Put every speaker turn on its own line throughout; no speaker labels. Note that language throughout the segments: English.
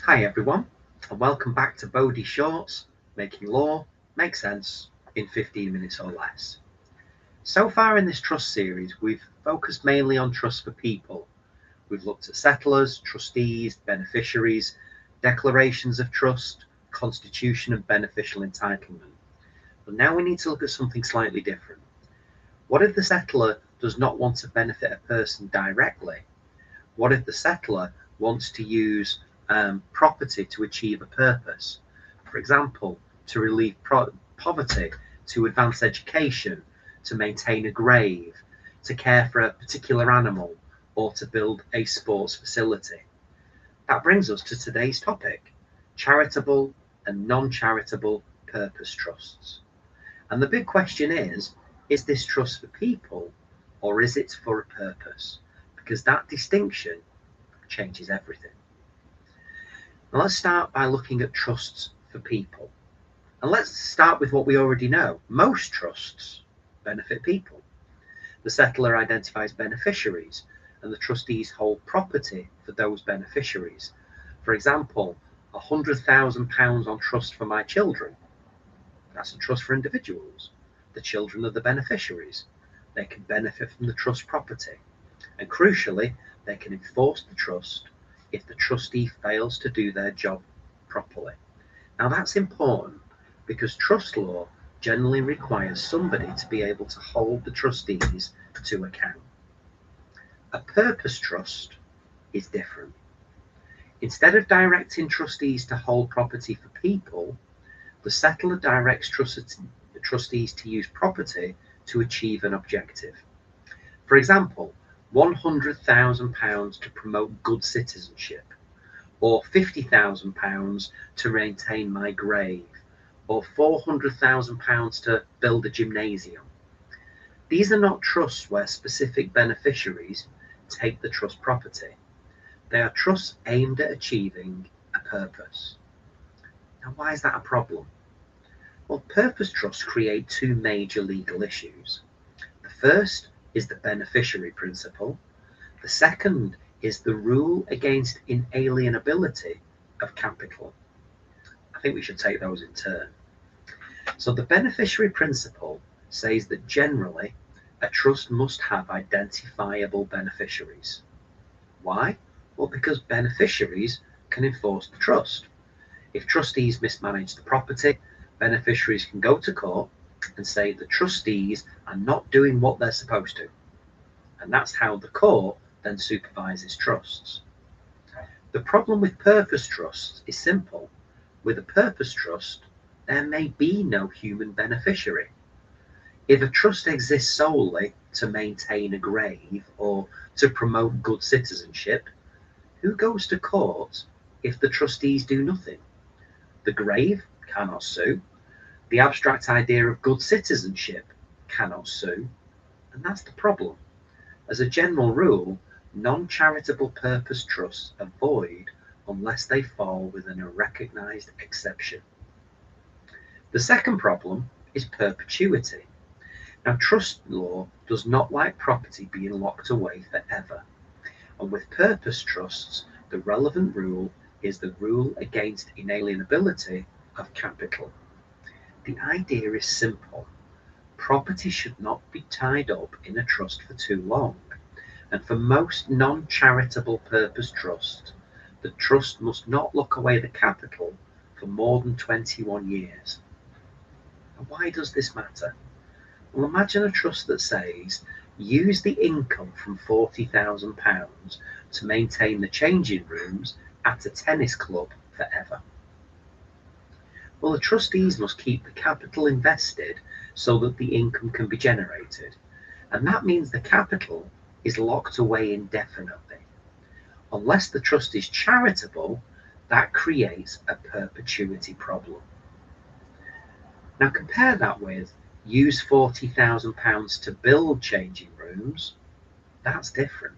Hi everyone, and welcome back to Bowdie Shorts, making law make sense in 15 minutes or less. So far in this trust series, we've focused mainly on trust for people. We've looked at settlers, trustees, beneficiaries, declarations of trust, constitution and beneficial entitlement. But now we need to look at something slightly different. What if the settler does not want to benefit a person directly? What if the settler wants to use property to achieve a purpose? For example, to relieve poverty, to advance education, to maintain a grave, to care for a particular animal, or to build a sports facility. That brings us to today's topic, charitable and non-charitable purpose trusts. And the big question is this trust for people or is it for a purpose? Because that distinction changes everything. Now let's start by looking at trusts for people. And let's start with what we already know. Most trusts benefit people. The settler identifies beneficiaries and the trustees hold property for those beneficiaries. For example, £100,000 on trust for my children. That's a trust for individuals. The children are the beneficiaries. They can benefit from the trust property. And crucially, they can enforce the trust if the trustee fails to do their job properly. Now that's important because trust law generally requires somebody to be able to hold the trustees to account. A purpose trust is different. Instead of directing trustees to hold property for people, the settler directs trustees to use property to achieve an objective. For example, £100,000 to promote good citizenship, or £50,000 to maintain my grave, or £400,000 to build a gymnasium. These are not trusts where specific beneficiaries take the trust property. They are trusts aimed at achieving a purpose. Now, why is that a problem? Well, purpose trusts create two major legal issues. The first is the beneficiary principle. The second is the rule against inalienability of capital. I think we should take those in turn. So the beneficiary principle says that generally a trust must have identifiable beneficiaries. Why? Well, because beneficiaries can enforce the trust. If trustees mismanage the property, beneficiaries can go to court and say the trustees are not doing what they're supposed to. And that's how the court then supervises trusts. The problem with purpose trusts is simple. With a purpose trust, there may be no human beneficiary. If a trust exists solely to maintain a grave or to promote good citizenship, who goes to court if the trustees do nothing? The grave cannot sue. The abstract idea of good citizenship cannot sue. And that's the problem. As a general rule, non-charitable purpose trusts are void unless they fall within a recognised exception. The second problem is perpetuity. Now, trust law does not like property being locked away forever. And with purpose trusts, the relevant rule is the rule against inalienability of capital. The idea is simple. Property should not be tied up in a trust for too long. And for most non-charitable purpose trusts, the trust must not lock away the capital for more than 21 years. And why does this matter? Well, imagine a trust that says, use the income from £40,000 to maintain the changing rooms at a tennis club forever. Well, the trustees must keep the capital invested so that the income can be generated. And that means the capital is locked away indefinitely. Unless the trust is charitable, that creates a perpetuity problem. Now compare that with use £40,000 to build changing rooms. That's different.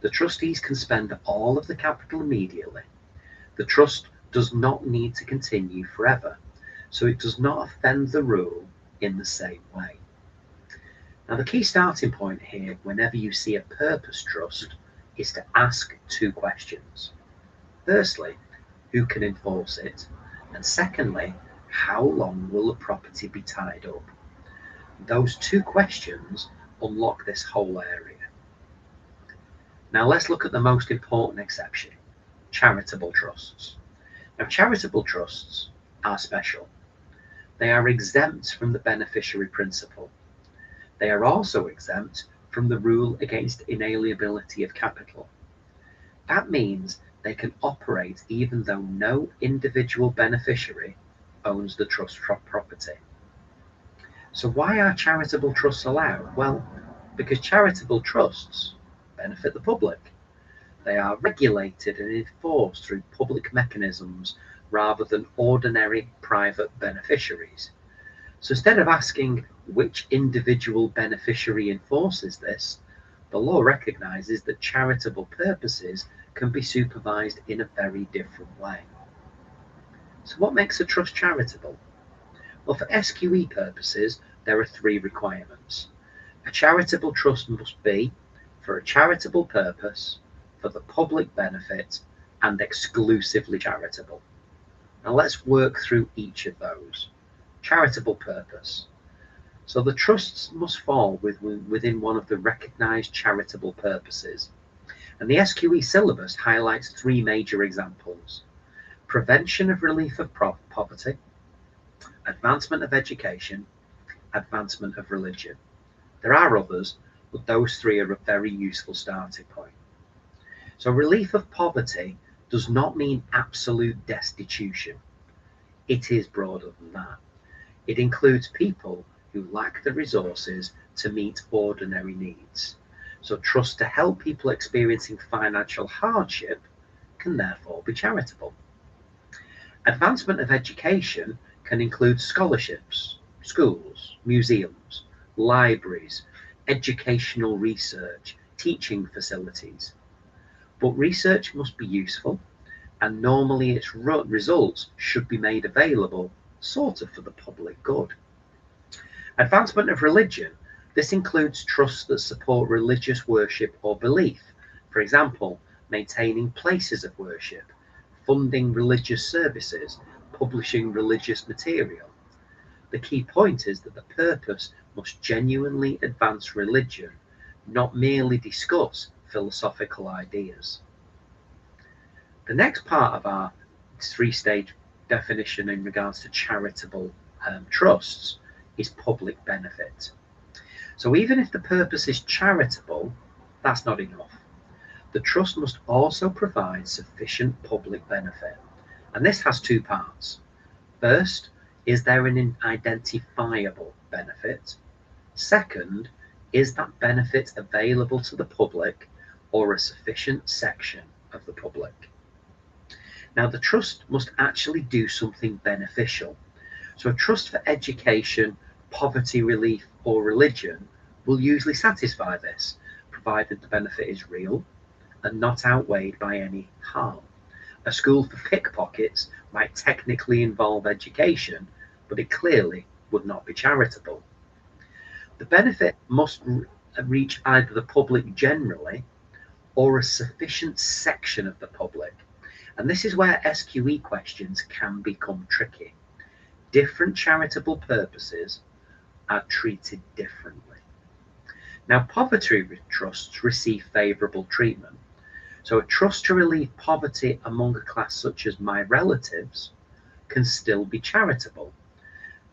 The trustees can spend all of the capital immediately. The trust does not need to continue forever, so it does not offend the rule in the same way. Now, the key starting point here, whenever you see a purpose trust, is to ask two questions. Firstly, who can enforce it, and secondly, how long will the property be tied up? Those two questions unlock this whole area. Now let's look at the most important exception, charitable trusts. Now charitable trusts are special. They are exempt from the beneficiary principle. They are also exempt from the rule against inalienability of capital. That means they can operate even though no individual beneficiary owns the trust property. So why are charitable trusts allowed? Well, because charitable trusts benefit the public. They are regulated and enforced through public mechanisms rather than ordinary private beneficiaries. So instead of asking which individual beneficiary enforces this, the law recognizes that charitable purposes can be supervised in a very different way. So what makes a trust charitable? Well, for SQE purposes, there are three requirements. A charitable trust must be for a charitable purpose, for the public benefit, and exclusively charitable. Now let's work through each of those. Charitable purpose. So the trusts must fall within one of the recognised charitable purposes. And the SQE syllabus highlights three major examples: prevention of relief of poverty, advancement of education, advancement of religion. There are others, but those three are a very useful starting point. So relief of poverty does not mean absolute destitution. It is broader than that. It includes people who lack the resources to meet ordinary needs. So trust to help people experiencing financial hardship can therefore be charitable. Advancement of education can include scholarships, schools, museums, libraries, educational research, teaching facilities. But research must be useful, and normally its results should be made available sort of for the public good. Advancement of religion. This includes trusts that support religious worship or belief. For example, maintaining places of worship, funding religious services, publishing religious material. The key point is that the purpose must genuinely advance religion, not merely discuss philosophical ideas. The next part of our three-stage definition in regards to charitable trusts is public benefit. So even if the purpose is charitable, that's not enough. The trust must also provide sufficient public benefit. And this has two parts. First, is there an identifiable benefit? Second, is that benefit available to the public or a sufficient section of the public? Now, the trust must actually do something beneficial. So a trust for education, poverty relief, or religion will usually satisfy this, provided the benefit is real and not outweighed by any harm. A school for pickpockets might technically involve education, but it clearly would not be charitable. The benefit must reach either the public generally or a sufficient section of the public. And this is where SQE questions can become tricky. Different charitable purposes are treated differently. Now, poverty trusts receive favourable treatment. So a trust to relieve poverty among a class such as my relatives can still be charitable.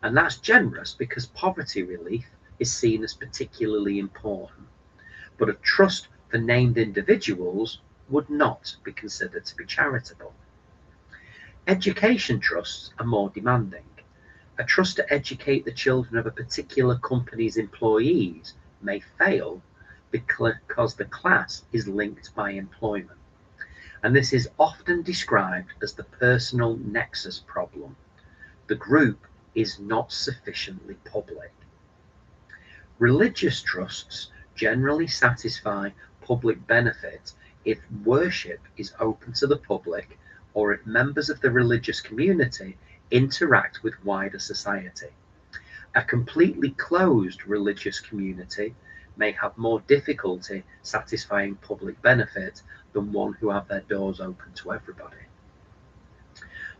And that's generous because poverty relief is seen as particularly important. But a trust for named individuals would not be considered to be charitable. Education trusts are more demanding. A trust to educate the children of a particular company's employees may fail because the class is linked by employment. And this is often described as the personal nexus problem. The group is not sufficiently public. Religious trusts generally satisfy public benefit if worship is open to the public or if members of the religious community interact with wider society. A completely closed religious community may have more difficulty satisfying public benefit than one who have their doors open to everybody.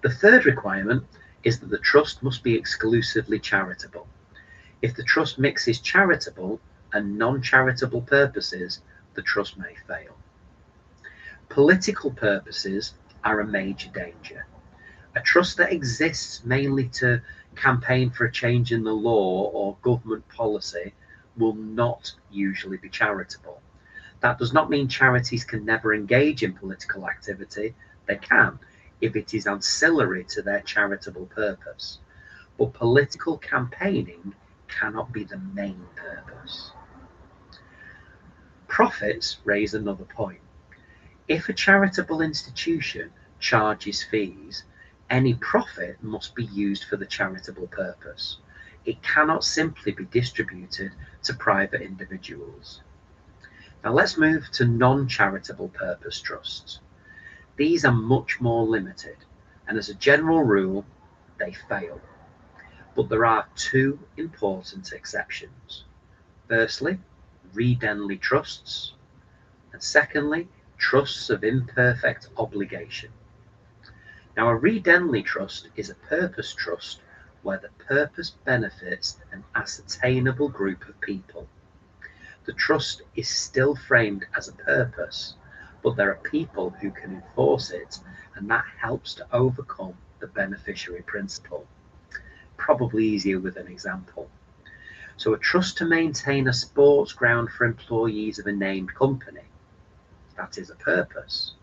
The third requirement is that the trust must be exclusively charitable. If the trust mixes charitable and non-charitable purposes, the trust may fail. Political purposes are a major danger. A trust that exists mainly to campaign for a change in the law or government policy will not usually be charitable. That does not mean charities can never engage in political activity. They can, if it is ancillary to their charitable purpose. But political campaigning cannot be the main purpose. Profits raise another point. If a charitable institution charges fees, any profit must be used for the charitable purpose. It cannot simply be distributed to private individuals. Now let's move to non-charitable purpose trusts. These are much more limited, and as a general rule, they fail. But there are two important exceptions. Firstly, read-only trusts, and secondly, trusts of imperfect obligation. Now, a read-only trust is a purpose trust where the purpose benefits an ascertainable group of people. The trust is still framed as a purpose, but there are people who can enforce it, and that helps to overcome the beneficiary principle. Probably easier with an example. So a trust to maintain a sports ground for employees of a named company, that is a purpose.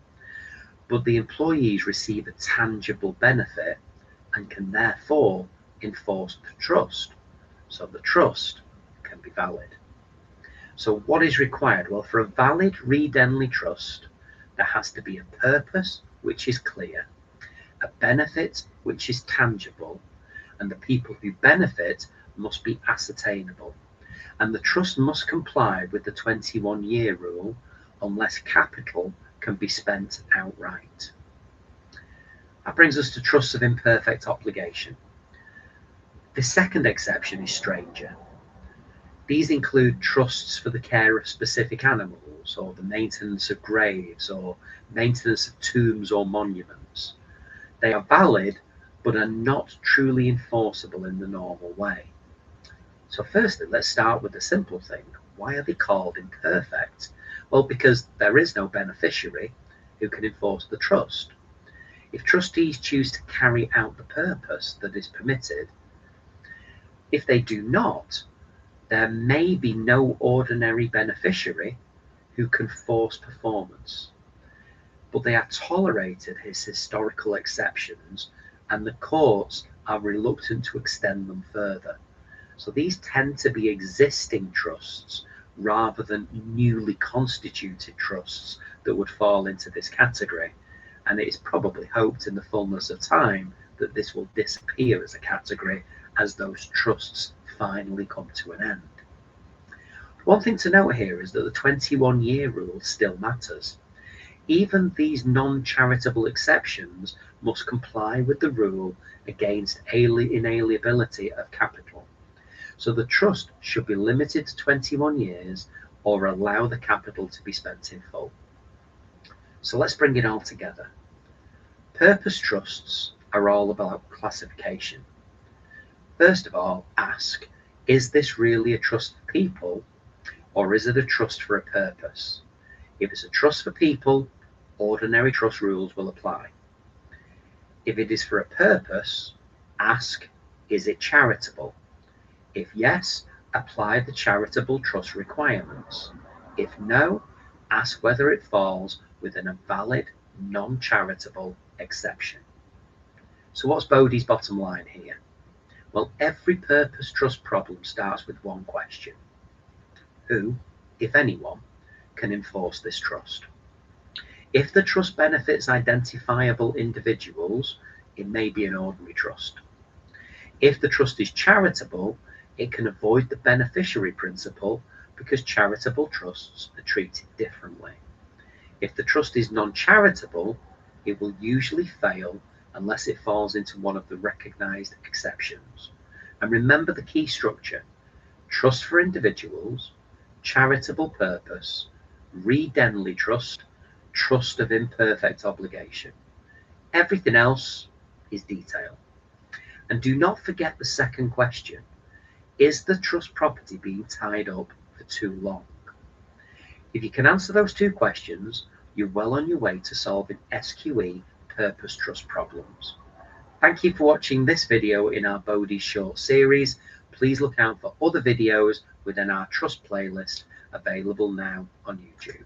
But the employees receive a tangible benefit and can therefore enforce the trust. So the trust can be valid. So what is required? Well, for a valid read-only trust, there has to be a purpose which is clear, a benefit which is tangible, and the people who benefit must be ascertainable. And the trust must comply with the 21-year rule unless capital can be spent outright. That brings us to trusts of imperfect obligation. The second exception is stranger. These include trusts for the care of specific animals, or the maintenance of graves, or maintenance of tombs or monuments. They are valid, but are not truly enforceable in the normal way. So firstly, let's start with the simple thing. Why are they called imperfect? Well, because there is no beneficiary who can enforce the trust. If trustees choose to carry out the purpose that is permitted, if they do not, there may be no ordinary beneficiary who can force performance. But they are tolerated as historical exceptions, and the courts are reluctant to extend them further. So these tend to be existing trusts rather than newly constituted trusts that would fall into this category. And it is probably hoped in the fullness of time that this will disappear as a category as those trusts finally come to an end. One thing to note here is that the 21-year rule still matters. Even these non-charitable exceptions must comply with the rule against inalienability of capital. So the trust should be limited to 21 years or allow the capital to be spent in full. So let's bring it all together. Purpose trusts are all about classification. First of all, ask, is this really a trust for people, or is it a trust for a purpose? If it's a trust for people, ordinary trust rules will apply. If it is for a purpose, ask, is it charitable? If yes, apply the charitable trust requirements. If no, ask whether it falls within a valid non-charitable exception. So what's Bowdie's bottom line here? Well, every purpose trust problem starts with one question. Who, if anyone, can enforce this trust? If the trust benefits identifiable individuals, it may be an ordinary trust. If the trust is charitable, it can avoid the beneficiary principle because charitable trusts are treated differently. If the trust is non-charitable, it will usually fail unless it falls into one of the recognized exceptions. And remember the key structure: trust for individuals, charitable purpose, read-only trust, trust of imperfect obligation. Everything else is detail. And do not forget the second question. Is the trust property being tied up for too long? If you can answer those two questions, you're well on your way to solving SQE purpose trust problems. Thank you for watching this video in our Bowdie short series. Please look out for other videos within our trust playlist available now on YouTube.